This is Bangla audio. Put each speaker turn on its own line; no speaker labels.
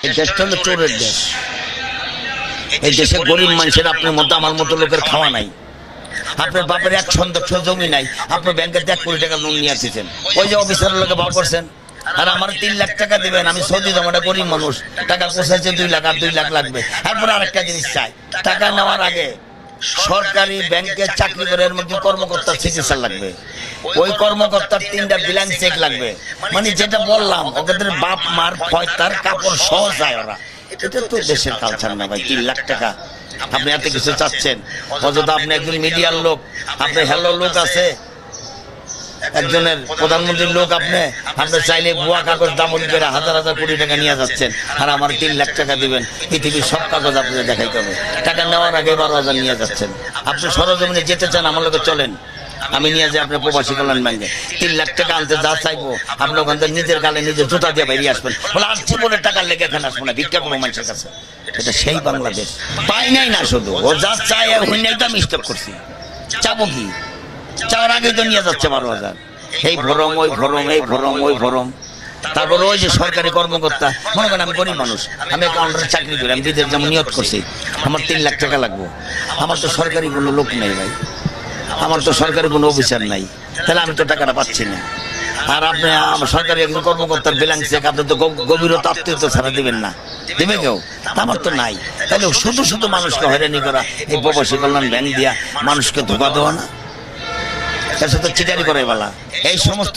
এই দেশটা হলো চোরের দেশ। এই দেশে গরিব মানুষের আপনার মতো আমার মতো লোকের খাওয়া নাই। আপনার বাপের 1 শতাংশ জমি নাই, আপনার ব্যাংকের 1 কোটি টাকা লোন নিয়ে আসছেন, ওই যে অফিসারের লোকে ভাব করছেন। আর আমার 3 লাখ টাকা দিবেন, আমি সৌদি জমাটা গরিব মানুষ, টাকা পোষাইছে 2 লাখ, আর 2 লাখ লাগবে। তারপরে আরেকটা জিনিস চাই, টাকা নেওয়ার আগে সরকারি ব্যাংকে চাকরি করে এর মধ্যে কর্মকর্তার চিকিৎসা লাগবে, ওই কর্মকর্তার 3টা ব্ল্যাঙ্ক চেক লাগবে। মানে যেটা বললাম, ওদের বাপ মার তার কাপড় সহ যায় ওরা। এটা তো দেশের কালচার না ভাই। 3 লাখ টাকা আপনি এত কিছু চাচ্ছেন, অযথা আপনি একজন মিডিয়ার লোক, আপনার হ্যালো লোক আছে, একজনের প্রধানমন্ত্রীর লোক, আপনি চাইলে ভুয়া কাগজ দামন করে হাজার হাজার কোটি টাকা নিয়ে যাচ্ছেন। আর আমার 3 লাখ টাকা দিবেন, পৃথিবীর সব কাগজ আপনাকে দেখাইতে হবে। টাকা নেওয়ার আগে 12,000 নিয়ে যাচ্ছেন। আপনি সরজমিনে যেতে চান, আমার লোকে চলেন, আমি নিয়ে যাই আপনার প্রবাসী কল্যাণ ব্যাংকে। 3 লাখ টাকা আনতে যা চাইবো, আপনি ওখান থেকে নিজের গালে নিজের জুতা দিয়ে বেরিয়ে আসবেন। বলে আর জীবনের টাকা লেগে এখানে আসবো না, ভিক্ষা করবো মানুষের কাছে। এটা সেই বাংলাদেশ। পাই নাই না, শুধু ও যা চাই হইনাই তো আমি স্টপ করছি। চাবো কি? চাওয়ার আগে তো নিয়ে যাচ্ছে 12,000। এই ভরম, ওই ভরম, এই ভরম, ওই ভরম। তারপরে ওই যে সরকারি কর্মকর্তা, মনে করেন আমি গরিব মানুষ, আমি কাউন্টারে চাকরি করি, আমি বিদেশ যেমন নিয়ত করছি, আমার 3 লাখ টাকা লাগবো। আমার তো সরকারি কোনো লোক নেই ভাই, আমার তো সরকারি কোনো অফিসার নাই, তাহলে আমি তো টাকাটা পাচ্ছি না। আর আপনি সরকারি একজন কর্মকর্তার ব্ল্যাঙ্ক চেক আপনি তো গভীরতা আত্মীয়তা ছাড়া দিবেন না, দেবে কেউ? আমার তো নাই। তাহলে শুধু শুধু মানুষকে হয়রানি করা, এই প্রবাসী কল্যাণ ব্যাংক দিয়া মানুষকে ধোকা দেওয়া না, এর সাথে চিটারি করে বলা, এই সমস্ত